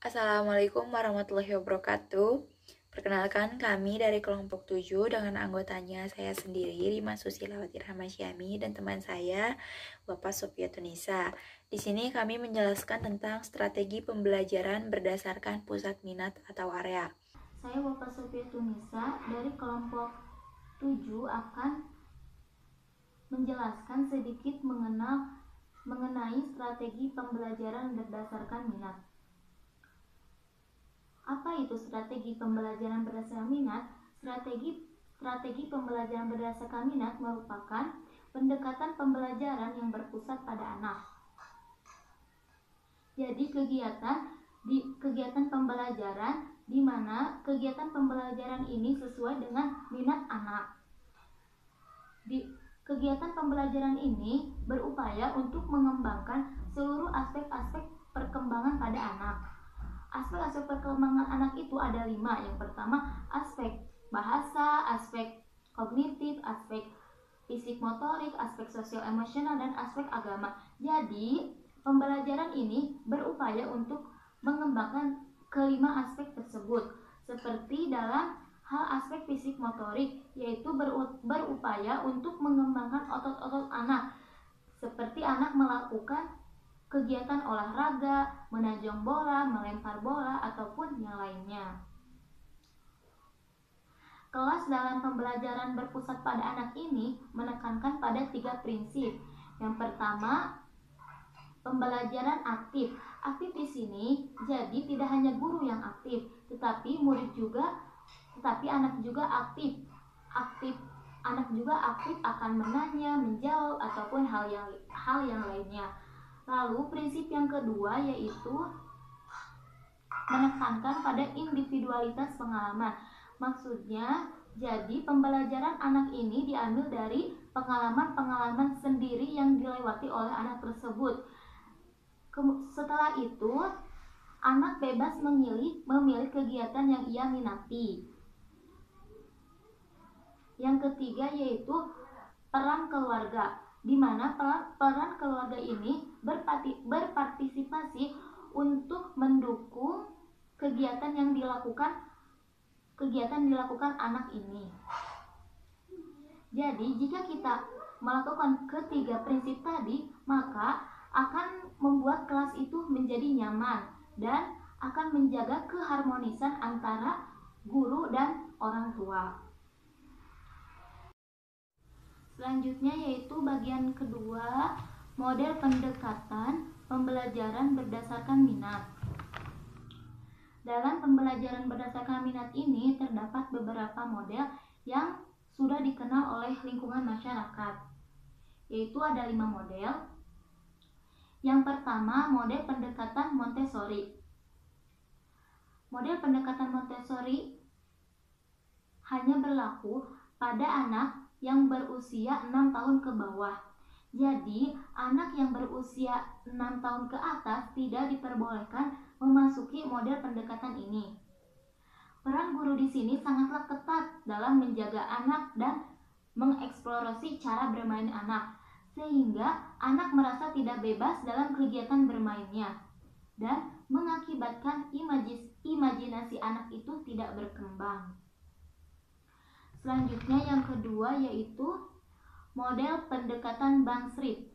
Assalamualaikum warahmatullahi wabarakatuh. Perkenalkan kami dari kelompok 7 dengan anggotanya saya sendiri, Rima Susilawati Rahmasyami, dan teman saya, Bapak Sofia Tunisa. Di sini kami menjelaskan tentang strategi pembelajaran berdasarkan pusat minat atau area. Saya Bapak Sofia Tunisa dari kelompok 7 akan menjelaskan sedikit mengenai strategi pembelajaran berdasarkan minat. Apa itu strategi pembelajaran berdasarkan minat? Strategi pembelajaran berdasarkan minat merupakan pendekatan pembelajaran yang berpusat pada anak. Jadi kegiatan pembelajaran di mana kegiatan pembelajaran ini sesuai dengan minat anak. Kegiatan pembelajaran ini berupaya untuk mengembangkan seluruh aspek-aspek perkembangan pada anak. Aspek-aspek perkembangan anak itu ada 5. Yang pertama, aspek bahasa, aspek kognitif, aspek fisik motorik, aspek sosial emosional, dan aspek agama. Jadi, pembelajaran ini berupaya untuk mengembangkan kelima aspek tersebut, seperti dalam hal aspek fisik motorik, yaitu berupaya untuk mengembangkan otot-otot anak, seperti anak melakukan kegiatan olahraga, menanjong bola, melempar bola, ataupun yang lainnya. Kelas dalam pembelajaran berpusat pada anak ini menekankan pada 3 prinsip. Yang pertama, pembelajaran aktif. Aktif di sini jadi tidak hanya guru yang aktif, tetapi anak juga aktif. Anak juga aktif akan menanya, menjawab, ataupun hal yang lainnya. Lalu prinsip yang kedua yaitu menekankan pada individualitas pengalaman. Maksudnya, jadi pembelajaran anak ini diambil dari pengalaman-pengalaman sendiri yang dilewati oleh anak tersebut. Setelah itu, anak bebas memilih kegiatan yang ia minati. Yang ketiga yaitu peran keluarga, di mana peran keluarga ini berpartisipasi untuk mendukung kegiatan yang dilakukan anak ini. Jadi jika kita melakukan ketiga prinsip tadi, maka akan membuat kelas itu menjadi nyaman dan akan menjaga keharmonisan antara guru dan orang tua. Selanjutnya yaitu bagian kedua, model pendekatan pembelajaran berdasarkan minat. Dalam pembelajaran berdasarkan minat ini terdapat beberapa model yang sudah dikenal oleh lingkungan masyarakat, yaitu ada 5 model. Yang pertama, model pendekatan Montessori. Model pendekatan Montessori hanya berlaku pada anak yang berusia 6 tahun ke bawah. Jadi, anak yang berusia 6 tahun ke atas tidak diperbolehkan memasuki model pendekatan ini. Peran guru di sini sangatlah ketat dalam menjaga anak dan mengeksplorasi cara bermain anak, sehingga anak merasa tidak bebas dalam kegiatan bermainnya dan mengakibatkan imajinasi anak itu tidak berkembang. Selanjutnya yang kedua yaitu model pendekatan Bangsrit.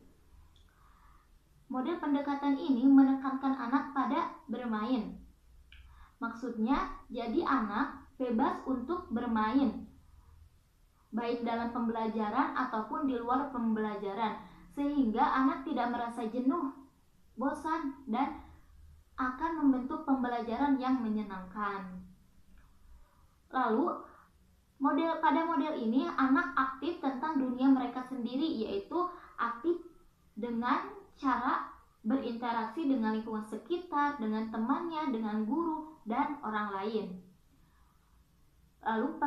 Model pendekatan ini menekankan anak pada bermain. Maksudnya, jadi anak bebas untuk bermain, baik dalam pembelajaran ataupun di luar pembelajaran, sehingga anak tidak merasa jenuh, bosan, dan akan membentuk pembelajaran yang menyenangkan. Lalu, pada model ini anak aktif tentang dunia mereka sendiri, yaitu aktif dengan cara berinteraksi dengan lingkungan sekitar, dengan temannya, dengan guru, dan orang lain. Lalu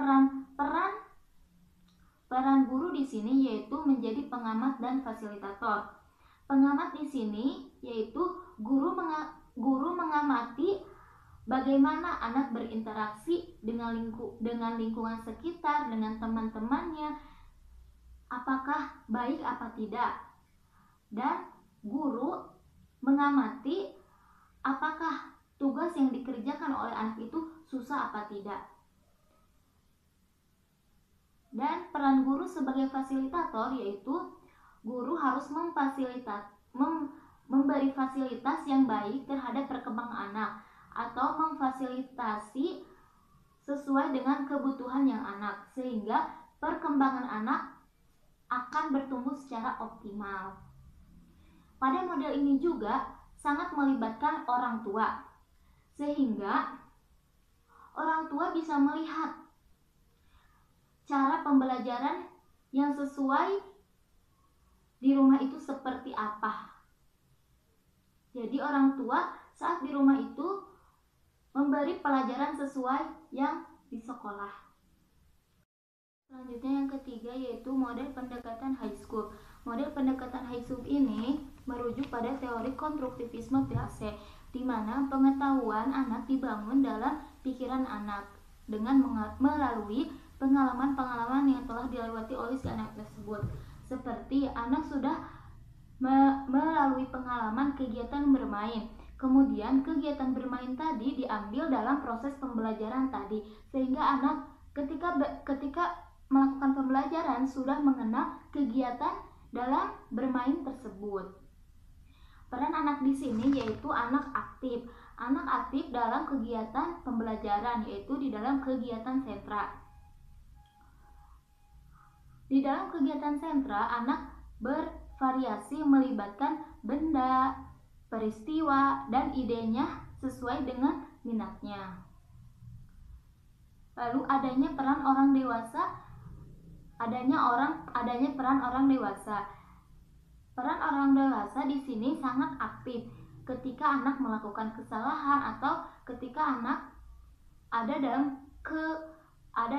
peran guru di sini yaitu menjadi pengamat dan fasilitator. Pengamat di sini yaitu guru mengamati bagaimana anak berinteraksi dengan lingkungan sekitar, dengan teman-temannya, apakah baik apa tidak. Dan guru mengamati apakah tugas tugas yang dikerjakan oleh anak itu susah apa tidak. Dan peran guru sebagai fasilitator yaitu guru harus memberi fasilitas yang baik terhadap perkembangan anak atau memfasilitasi sesuai dengan kebutuhan yang anak sehingga perkembangan anak akan bertumbuh secara optimal. Pada model ini juga sangat melibatkan orang tua sehingga orang tua bisa melihat cara pembelajaran yang sesuai di rumah itu seperti apa. Jadi orang tua saat di rumah itu memberi pelajaran sesuai yang di sekolah. Selanjutnya yang ketiga yaitu model pendekatan high school. Model pendekatan high school ini merujuk pada teori konstruktivisme Piaget, di mana pengetahuan anak dibangun dalam pikiran anak dengan melalui pengalaman-pengalaman yang telah dilewati oleh si anak tersebut. Seperti anak sudah melalui pengalaman kegiatan bermain. Kemudian kegiatan bermain tadi diambil dalam proses pembelajaran tadi, sehingga anak ketika melakukan pembelajaran sudah mengenal kegiatan dalam bermain tersebut. Peran anak di sini yaitu anak aktif. Anak aktif dalam kegiatan pembelajaran yaitu di dalam kegiatan sentra. Di dalam kegiatan sentra, anak bervariasi melibatkan benda, peristiwa, dan idenya sesuai dengan minatnya. Lalu adanya peran orang dewasa, adanya peran orang dewasa. Peran orang dewasa di sini sangat aktif ketika anak melakukan kesalahan atau ketika anak ada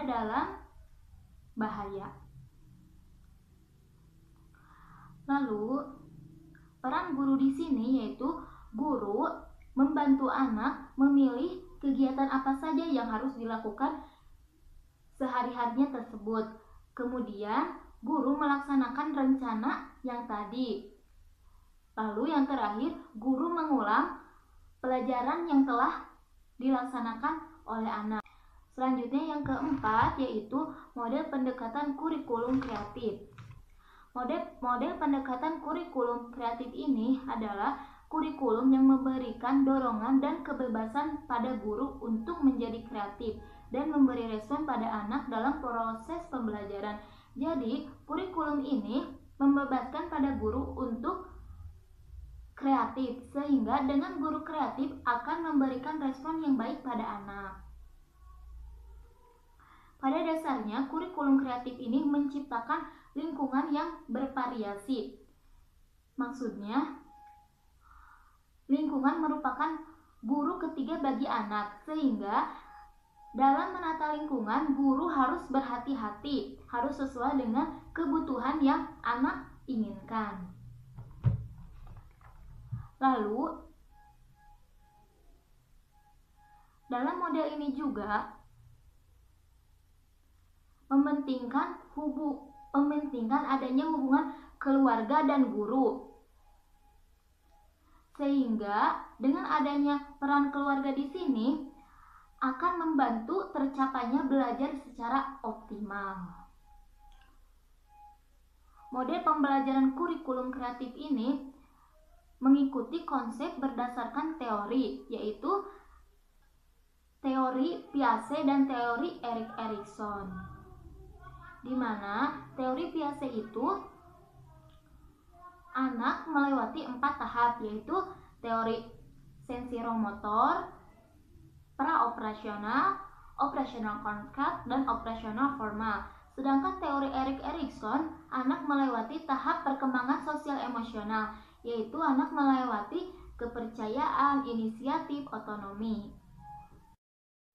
dalam bahaya. Lalu peran guru di sini yaitu guru membantu anak memilih kegiatan apa saja yang harus dilakukan sehari-harinya tersebut. Kemudian guru melaksanakan rencana yang tadi. Lalu yang terakhir, guru mengulang pelajaran yang telah dilaksanakan oleh anak. Selanjutnya yang keempat yaitu model pendekatan kurikulum kreatif. Model pendekatan kurikulum kreatif ini adalah kurikulum yang memberikan dorongan dan kebebasan pada guru untuk menjadi kreatif dan memberi respon pada anak dalam proses pembelajaran. Jadi, kurikulum ini membebaskan pada guru untuk kreatif, sehingga dengan guru kreatif akan memberikan respon yang baik pada anak. Pada dasarnya, kurikulum kreatif ini menciptakan lingkungan yang bervariasi. Maksudnya, lingkungan merupakan guru ketiga bagi anak, sehingga dalam menata lingkungan, guru harus berhati-hati, harus sesuai dengan kebutuhan yang anak inginkan. Lalu, dalam model ini juga mementingkan adanya hubungan keluarga dan guru. Sehingga dengan adanya peran keluarga di sini akan membantu tercapainya belajar secara optimal. Model pembelajaran kurikulum kreatif ini mengikuti konsep berdasarkan teori, yaitu teori Piaget dan teori Erik Erikson. Di mana teori Piaget itu anak melewati 4 tahap, yaitu teori sensoromotor, pra-operasional, operasional konkret, dan operasional formal. Sedangkan teori Erik Erikson, anak melewati tahap perkembangan sosial emosional, yaitu anak melewati kepercayaan, inisiatif, otonomi.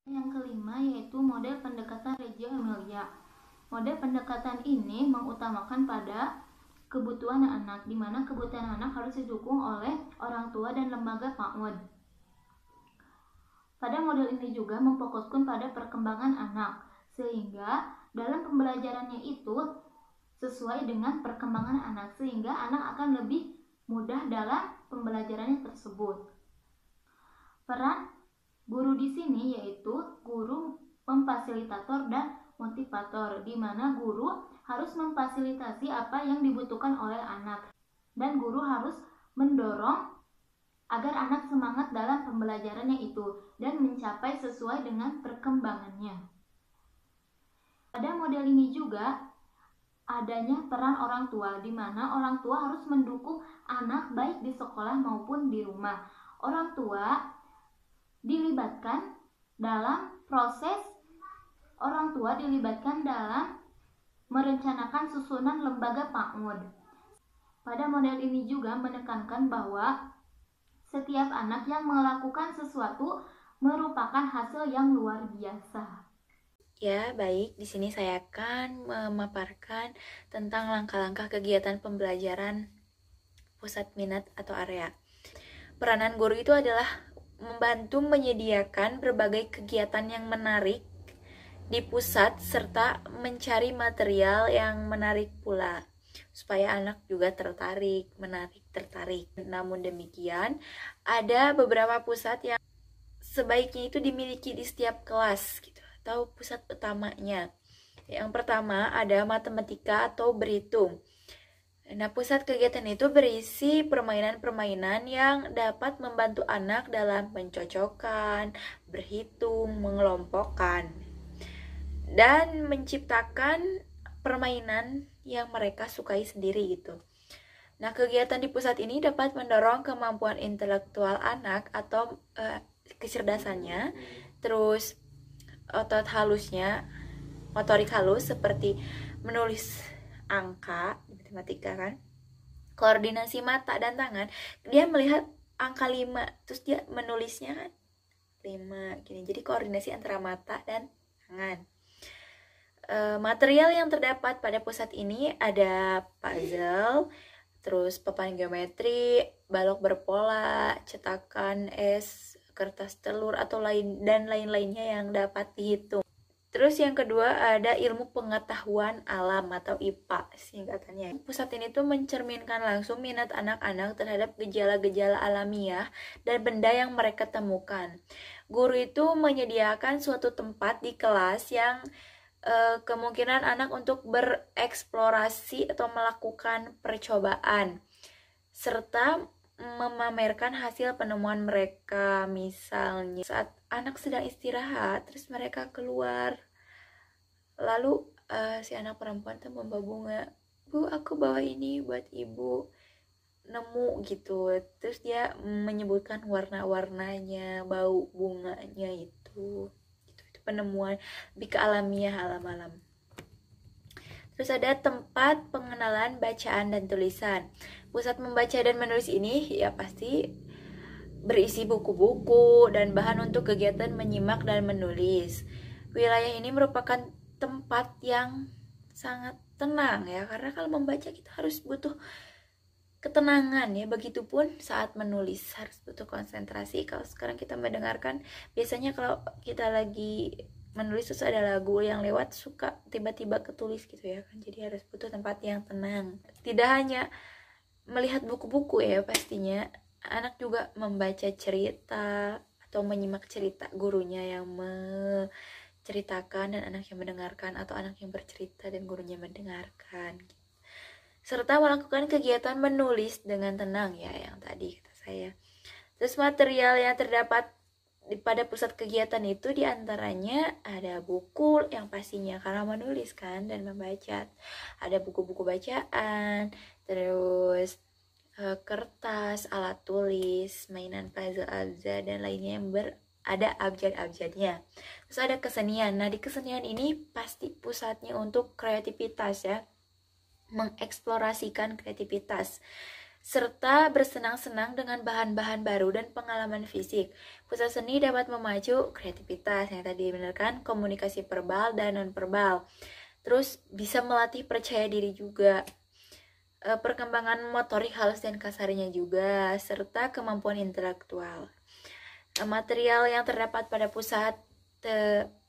Yang kelima yaitu model pendekatan Reggio Emilia. Model pendekatan ini mengutamakan pada kebutuhan anak, di mana kebutuhan anak harus didukung oleh orang tua dan lembaga PAUD. Pada model ini juga memfokuskan pada perkembangan anak, sehingga dalam pembelajarannya itu sesuai dengan perkembangan anak, sehingga anak akan lebih mudah dalam pembelajarannya tersebut. Peran Guru di sini yaitu guru memfasilitator dan motivator, di mana guru harus memfasilitasi apa yang dibutuhkan oleh anak dan guru harus mendorong agar anak semangat dalam pembelajarannya itu dan mencapai sesuai dengan perkembangannya. Pada model ini juga adanya peran orang tua, di mana orang tua harus mendukung anak baik di sekolah maupun di rumah. Orang tua dilibatkan dalam merencanakan susunan lembaga PAUD. Pada model ini juga menekankan bahwa setiap anak yang melakukan sesuatu merupakan hasil yang luar biasa. Ya, baik. Di sini saya akan memaparkan tentang langkah-langkah kegiatan pembelajaran pusat minat atau area. Peranan guru itu adalah membantu menyediakan berbagai kegiatan yang menarik di pusat serta mencari material yang menarik pula supaya anak juga tertarik. Namun demikian, ada beberapa pusat yang sebaiknya itu dimiliki di setiap kelas gitu, atau pusat utamanya. Yang pertama ada matematika atau berhitung. Nah, pusat kegiatan itu berisi permainan-permainan yang dapat membantu anak dalam mencocokkan, berhitung, mengelompokkan, dan menciptakan permainan yang mereka sukai sendiri gitu. Nah, kegiatan di pusat ini dapat mendorong kemampuan intelektual anak atau kecerdasannya, terus otot halusnya, motorik halus seperti menulis angka di matematika kan, koordinasi mata dan tangan, dia melihat angka 5 terus dia menulisnya kan 5 gini, jadi koordinasi antara mata dan tangan. Material yang terdapat pada pusat ini ada puzzle, terus papan geometri, balok berpola, cetakan es, kertas telur atau lain-lainnya yang dapat dihitung. Terus yang kedua ada ilmu pengetahuan alam atau IPA singkatannya. Pusat ini tuh mencerminkan langsung minat anak-anak terhadap gejala-gejala alamiah dan benda yang mereka temukan. Guru itu menyediakan suatu tempat di kelas yang kemungkinan anak untuk bereksplorasi atau melakukan percobaan serta memamerkan hasil penemuan mereka. Misalnya saat anak sedang istirahat terus mereka keluar, lalu si anak perempuan tuh membawa bunga, "Bu, aku bawa ini buat ibu, nemu," gitu. Terus dia menyebutkan warna-warnanya, bau bunganya itu penemuan lebih ke alamiah, alam-alam. Terus ada tempat pengenalan bacaan dan tulisan. Pusat membaca dan menulis ini ya pasti berisi buku-buku dan bahan untuk kegiatan menyimak dan menulis. Wilayah ini merupakan tempat yang sangat tenang ya, karena kalau membaca kita harus butuh ketenangan ya, begitupun saat menulis harus butuh konsentrasi. Kalau sekarang kita mendengarkan, biasanya kalau kita lagi menulis terus ada lagu yang lewat suka tiba-tiba ketulis gitu ya kan, jadi harus butuh tempat yang tenang. Tidak hanya melihat buku-buku ya, pastinya anak juga membaca cerita atau menyimak cerita gurunya yang menceritakan dan anak yang mendengarkan, atau anak yang bercerita dan gurunya mendengarkan, serta melakukan kegiatan menulis dengan tenang ya, yang tadi kata saya. Terus material yang terdapat pada pusat kegiatan itu diantaranya ada buku yang pastinya karena menulis kan dan membaca, ada buku-buku bacaan, terus kertas, alat tulis, mainan puzzle abjad dan lainnya yang ada abjad-abjadnya. Terus ada kesenian. Nah, di kesenian ini pasti pusatnya untuk kreativitas ya, mengeksplorasikan kreativitas serta bersenang-senang dengan bahan-bahan baru dan pengalaman fisik. Pusat seni dapat memacu kreativitas yang tadi benar kan, komunikasi verbal dan non-verbal. Terus bisa melatih percaya diri juga, perkembangan motorik halus dan kasarnya juga, serta kemampuan intelektual. Material yang terdapat pada pusat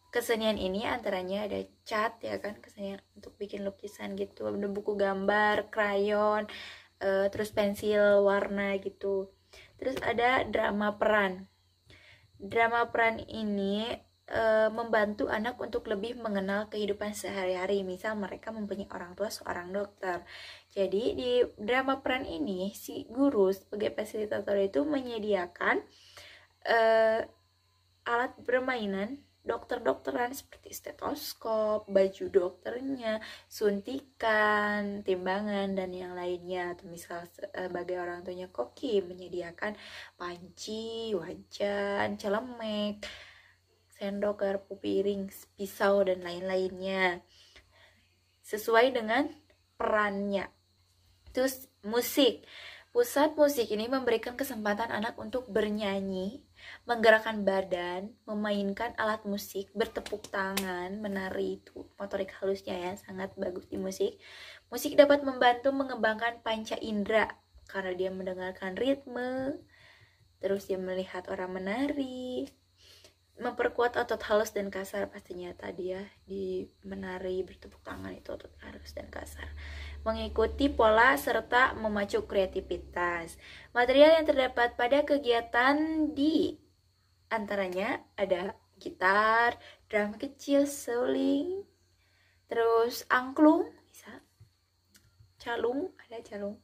kesenian ini antaranya ada cat ya kan, kesenian untuk bikin lukisan gitu, ada buku gambar, krayon, terus pensil warna gitu. Terus ada drama peran. Drama peran ini membantu anak untuk lebih mengenal kehidupan sehari-hari. Misal mereka mempunyai orang tua seorang dokter. Jadi di drama peran ini si guru sebagai fasilitator itu menyediakan alat permainan dokter-dokteran seperti stetoskop, baju dokternya, suntikan, timbangan, dan yang lainnya. Atau misal sebagai orang tuanya koki menyediakan panci, wajan, celemek, sendok, garpu, piring, pisau, dan lain-lainnya sesuai dengan perannya. Terus musik. Pusat musik ini memberikan kesempatan anak untuk bernyanyi, menggerakkan badan, memainkan alat musik, bertepuk tangan, menari. Itu motorik halusnya ya, sangat bagus di musik. Musik dapat membantu mengembangkan panca indera karena dia mendengarkan ritme, terus dia melihat orang menari, memperkuat otot halus dan kasar. Pastinya tadi ya, di menari bertepuk tangan itu otot halus dan kasar, mengikuti pola serta memacu kreativitas. Material yang terdapat pada kegiatan di antaranya ada gitar, drum kecil, seling, terus angklung, bisa calung, ada calung.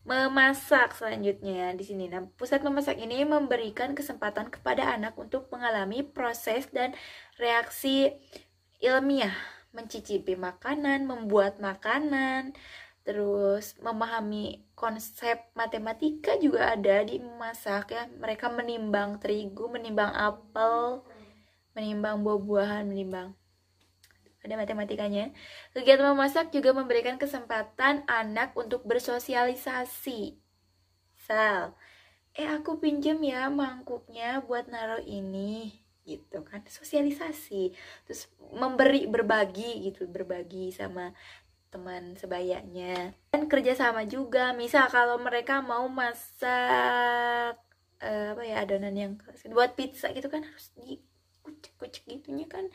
Memasak selanjutnya di sini. Nah, pusat memasak ini memberikan kesempatan kepada anak untuk mengalami proses dan reaksi ilmiah, mencicipi makanan, membuat makanan, terus memahami konsep matematika juga ada di memasak ya. Mereka menimbang terigu, menimbang apel, menimbang buah-buahan, menimbang. Ada matematikanya. Kegiatan memasak juga memberikan kesempatan anak untuk bersosialisasi. Aku pinjem ya mangkuknya buat naruh ini, gitu kan, sosialisasi. Terus berbagi sama teman sebayanya. Dan kerjasama juga, misal kalau mereka mau masak adonan yang buat pizza gitu kan, harus dikucek-kucek gitunya kan,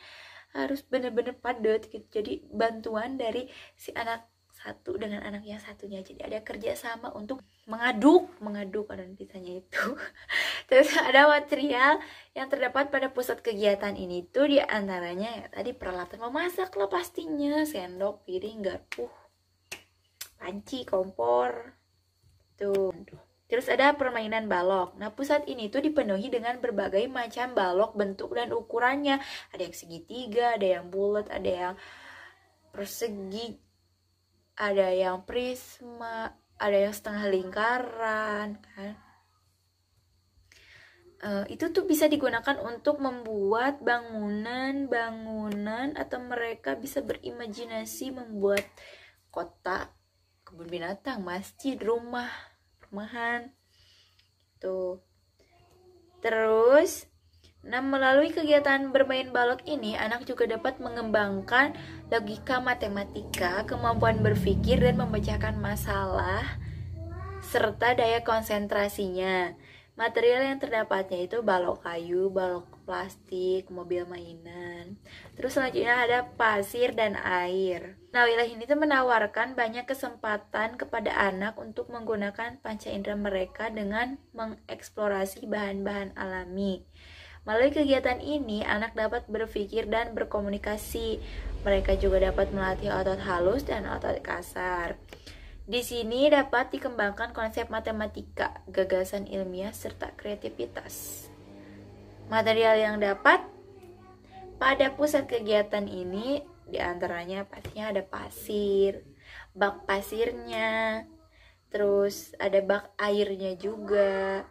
harus bener-bener padat gitu. Jadi bantuan dari si anak satu dengan anak yang satunya, jadi ada kerjasama untuk mengaduk adonan pizzanya itu. Terus ada material yang terdapat pada pusat kegiatan ini tuh diantaranya ya tadi peralatan memasak lah pastinya, sendok, piring, garpu, panci, kompor tuh. Terus ada permainan balok. Nah, pusat ini tuh dipenuhi dengan berbagai macam balok bentuk dan ukurannya. Ada yang segitiga, ada yang bulat, ada yang persegi, ada yang prisma, ada yang setengah lingkaran kan. Itu tuh bisa digunakan untuk membuat bangunan atau mereka bisa berimajinasi membuat kota, kebun binatang, masjid, rumah, perumahan tuh. Terus melalui kegiatan bermain balok ini, anak juga dapat mengembangkan logika matematika, kemampuan berpikir dan memecahkan masalah, serta daya konsentrasinya. Material yang terdapatnya itu balok kayu, balok plastik, mobil mainan. Terus selanjutnya ada pasir dan air. Nah, wilayah ini tuh menawarkan banyak kesempatan kepada anak untuk menggunakan panca indera mereka dengan mengeksplorasi bahan-bahan alami. Melalui kegiatan ini, anak dapat berpikir dan berkomunikasi. Mereka juga dapat melatih otot halus dan otot kasar. Di sini dapat dikembangkan konsep matematika, gagasan ilmiah, serta kreativitas. Material yang dapat pada pusat kegiatan ini diantaranya pastinya ada pasir, bak pasirnya, terus ada bak airnya juga,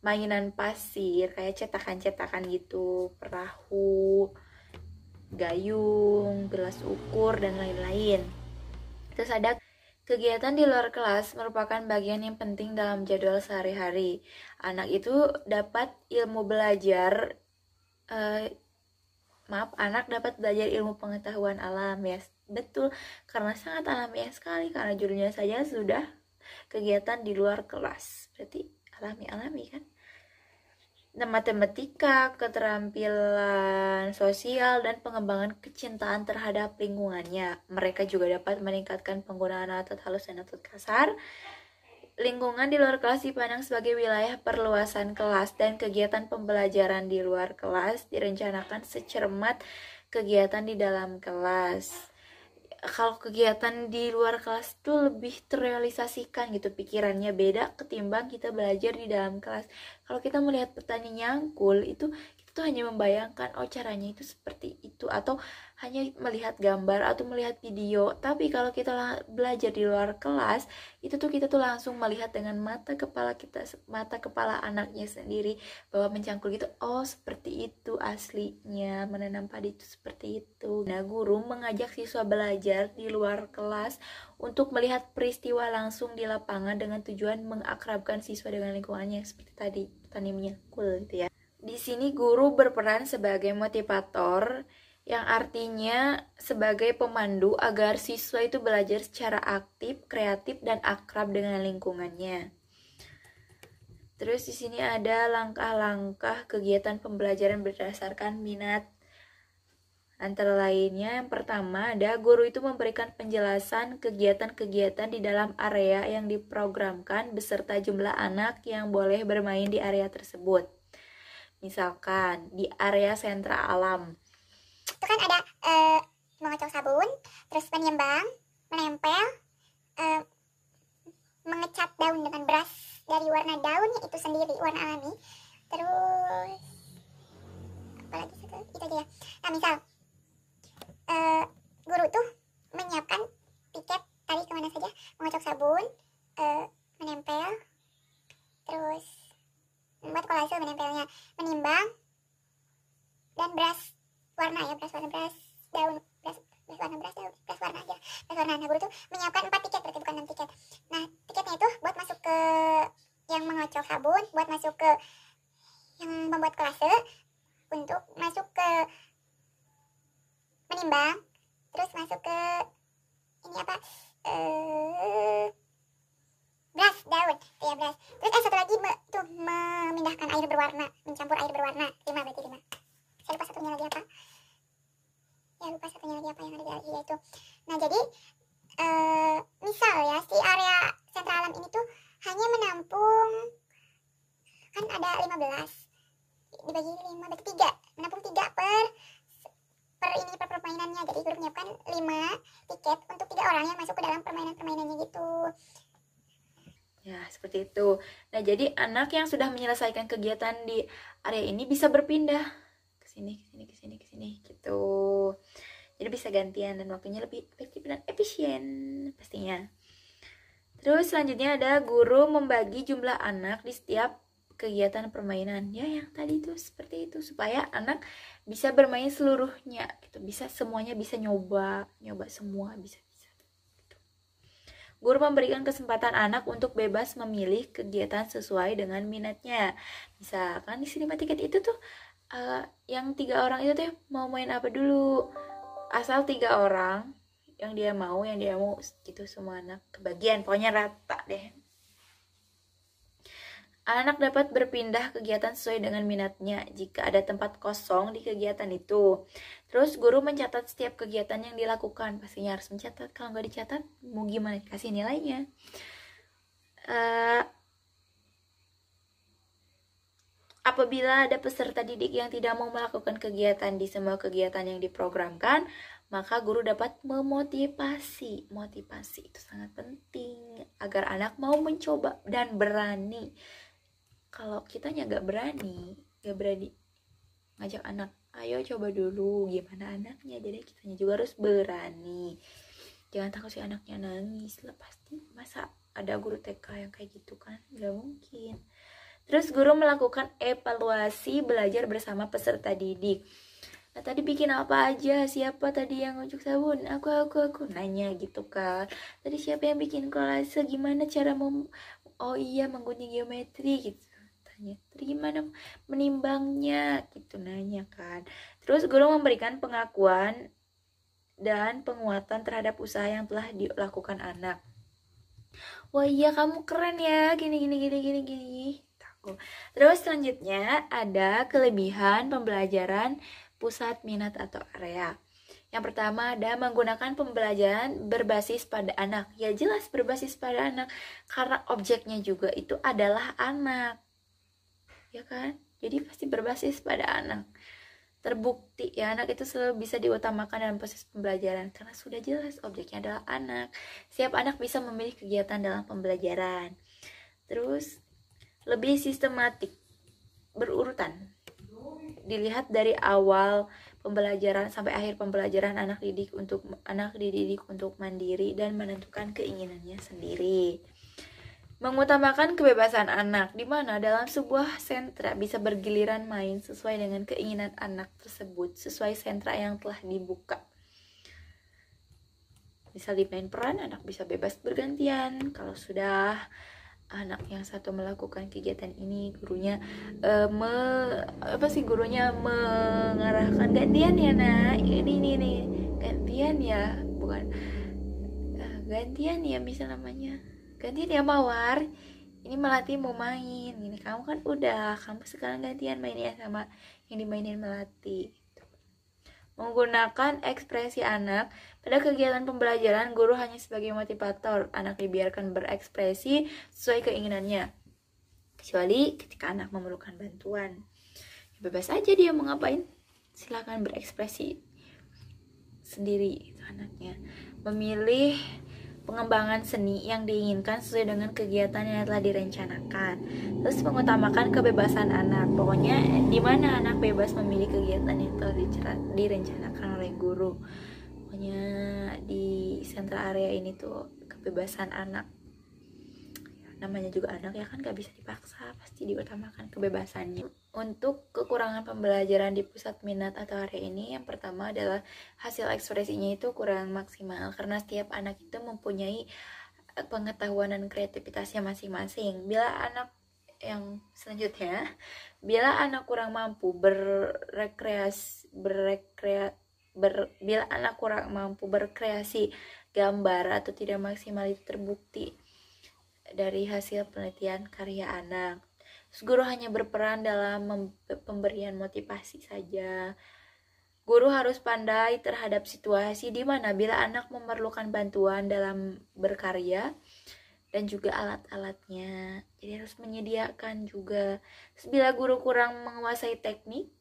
mainan pasir kayak cetakan-cetakan gitu, perahu, gayung, gelas ukur, dan lain-lain. Terus ada kegiatan di luar kelas merupakan bagian yang penting dalam jadwal sehari-hari. Anak itu dapat ilmu belajar, anak dapat belajar ilmu pengetahuan alam ya. Betul, karena sangat alamiah sekali, karena judulnya saja sudah kegiatan di luar kelas. Berarti alami kan? Nah, matematika, keterampilan sosial, dan pengembangan kecintaan terhadap lingkungannya. Mereka juga dapat meningkatkan penggunaan otot halus dan otot kasar, Lingkungan di luar kelas dipandang sebagai wilayah perluasan kelas dan kegiatan pembelajaran di luar kelas direncanakan secermat kegiatan di dalam kelas. Kalau kegiatan di luar kelas itu lebih terrealisasikan gitu, pikirannya beda ketimbang kita belajar di dalam kelas. Kalau kita melihat petani nyangkul itu, kita tuh hanya membayangkan oh caranya itu seperti itu, atau hanya melihat gambar atau melihat video. Tapi kalau kita belajar di luar kelas, itu tuh kita tuh langsung melihat dengan mata kepala kita, mata kepala anaknya sendiri, bahwa mencangkul gitu, oh seperti itu aslinya, menanam padi itu seperti itu. Nah, guru mengajak siswa belajar di luar kelas untuk melihat peristiwa langsung di lapangan dengan tujuan mengakrabkan siswa dengan lingkungannya, seperti tadi petani menyangkul gitu ya. Di sini guru berperan sebagai motivator, yang artinya sebagai pemandu agar siswa itu belajar secara aktif, kreatif, dan akrab dengan lingkungannya. Terus di sini ada langkah-langkah kegiatan pembelajaran berdasarkan minat. Antara lainnya, yang pertama ada guru itu memberikan penjelasan kegiatan-kegiatan di dalam area yang diprogramkan beserta jumlah anak yang boleh bermain di area tersebut. Misalkan di area sentra alam, itu kan ada mengocok sabun, terus penyembang, menempel, mengecat daun dengan beras dari warna daunnya itu sendiri, warna alami. Terus apalagi satu itu aja ya. Nah misal guru tuh menyiapkan tiket tadi kemana saja, mengocok sabun, menempel, terus membuat kolase menempelnya, menimbang, dan beras warna ya, beras warna, beras daun, beras warna, beras daun, beras warna aja, beras warna. Nah guru tuh menyiapkan 4 tiket, berarti bukan 6 tiket. Nah tiketnya itu buat masuk ke yang mengocok sabun, buat masuk ke yang membuat kolase, untuk masuk ke menimbang, terus masuk ke ini apa, beras daun ya, beras. Terus satu lagi tuh memindahkan air berwarna, mencampur air berwarna, 5 berarti 5. Saya lupa satunya lagi apa ya, lupa satunya lagi apa yang ada di itu. Nah jadi misal ya si area sentra alam ini tuh hanya menampung, kan ada 15 dibagi 5 berarti 3, menampung 3 per permainannya. Jadi guru menyiapkan 5 tiket untuk 3 orang yang masuk ke dalam permainan-permainannya gitu. Ya, seperti itu. Nah, jadi anak yang sudah menyelesaikan kegiatan di area ini bisa berpindah ke sini, ke sini gitu. Jadi bisa gantian dan waktunya lebih efektif dan efisien pastinya. Terus selanjutnya ada guru membagi jumlah anak di setiap kegiatan permainan. Ya, yang tadi itu seperti itu, supaya anak bisa bermain seluruhnya gitu. Bisa semuanya, bisa nyoba semua, bisa. Guru memberikan kesempatan anak untuk bebas memilih kegiatan sesuai dengan minatnya. Misalkan di sini tiket itu tuh yang 3 orang itu tuh mau main apa dulu. Asal 3 orang yang dia mau gitu, semua anak kebagian, pokoknya rata deh. Anak dapat berpindah kegiatan sesuai dengan minatnya jika ada tempat kosong di kegiatan itu. Terus guru mencatat setiap kegiatan yang dilakukan. Pastinya harus mencatat. Kalau nggak dicatat, mau gimana kasih nilainya? Apabila ada peserta didik yang tidak mau melakukan kegiatan di semua kegiatan yang diprogramkan, maka guru dapat memotivasi. Motivasi itu sangat penting agar anak mau mencoba dan berani. Kalau kitanya gak berani ngajak anak, ayo coba dulu, gimana anaknya. Jadi kitanya juga harus berani. Jangan takut si anaknya nangis lah, pasti. Masa ada guru TK yang kayak gitu kan? Gak mungkin. Terus guru melakukan evaluasi belajar bersama peserta didik. Nah, tadi bikin apa aja? Siapa tadi yang ngocok sabun? Aku nanya gitu kan. Tadi siapa yang bikin kolase? Gimana cara menggunting geometri gitu. Terus gimana menimbangnya gitu, nanya kan. Terus guru memberikan pengakuan dan penguatan terhadap usaha yang telah dilakukan anak. Wah iya kamu keren ya, gini. Terus selanjutnya ada kelebihan pembelajaran pusat minat atau area. Yang pertama ada menggunakan pembelajaran berbasis pada anak. Ya jelas berbasis pada anak, karena objeknya juga itu adalah anak, ya kan? Jadi pasti berbasis pada anak. Terbukti ya, anak itu selalu bisa diutamakan dalam proses pembelajaran karena sudah jelas objeknya adalah anak. Setiap anak bisa memilih kegiatan dalam pembelajaran. Terus lebih sistematik, berurutan. Dilihat dari awal pembelajaran sampai akhir pembelajaran, anak dididik untuk mandiri dan menentukan keinginannya sendiri. Mengutamakan kebebasan anak, di mana dalam sebuah sentra bisa bergiliran main sesuai dengan keinginan anak tersebut, sesuai sentra yang telah dibuka. Misal di main peran, anak bisa bebas bergantian. Kalau sudah anak yang satu melakukan kegiatan ini, gurunya gurunya mengarahkan, gantian ya nak, ini gantian ya, bukan gantian ya, misal namanya gantian ya Mawar, ini Melati mau main, ini kamu kan udah, kamu sekarang gantian main ya sama yang dimainin Melati. Menggunakan ekspresi anak pada kegiatan pembelajaran, guru hanya sebagai motivator, anak dibiarkan berekspresi sesuai keinginannya, kecuali ketika anak memerlukan bantuan. Bebas aja dia mau ngapain, silakan berekspresi sendiri anaknya. Memilih pengembangan seni yang diinginkan sesuai dengan kegiatan yang telah direncanakan. Terus mengutamakan kebebasan anak. Pokoknya di mana anak bebas memilih kegiatan yang telah direncanakan oleh guru. Pokoknya di sentra area ini tuh kebebasan anak. Namanya juga anak ya kan, gak bisa dipaksa, pasti diutamakan kebebasannya. Untuk kekurangan pembelajaran di pusat minat atau area ini, yang pertama adalah hasil ekspresinya itu kurang maksimal, karena setiap anak itu mempunyai pengetahuan dan kreativitasnya masing-masing. Bila anak kurang mampu bila anak kurang mampu berkreasi gambar atau tidak maksimal, itu terbukti dari hasil penelitian karya anak. Guru hanya berperan dalam pemberian motivasi saja. Guru harus pandai terhadap situasi di mana bila anak memerlukan bantuan dalam berkarya dan juga alat-alatnya. Jadi harus menyediakan juga. Terus bila guru kurang menguasai teknik,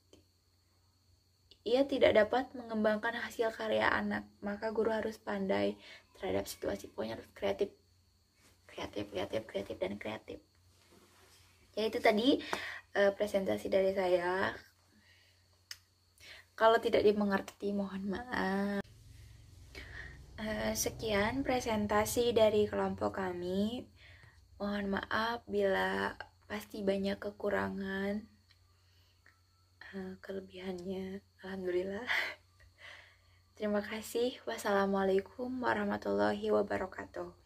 ia tidak dapat mengembangkan hasil karya anak. Maka guru harus pandai terhadap situasi. Pokoknya harus kreatif. Ya itu tadi presentasi dari saya. Kalau tidak dimengerti mohon maaf. Sekian presentasi dari kelompok kami. Mohon maaf bila pasti banyak kekurangan. Kelebihannya alhamdulillah. Terima kasih. Wassalamualaikum warahmatullahi wabarakatuh.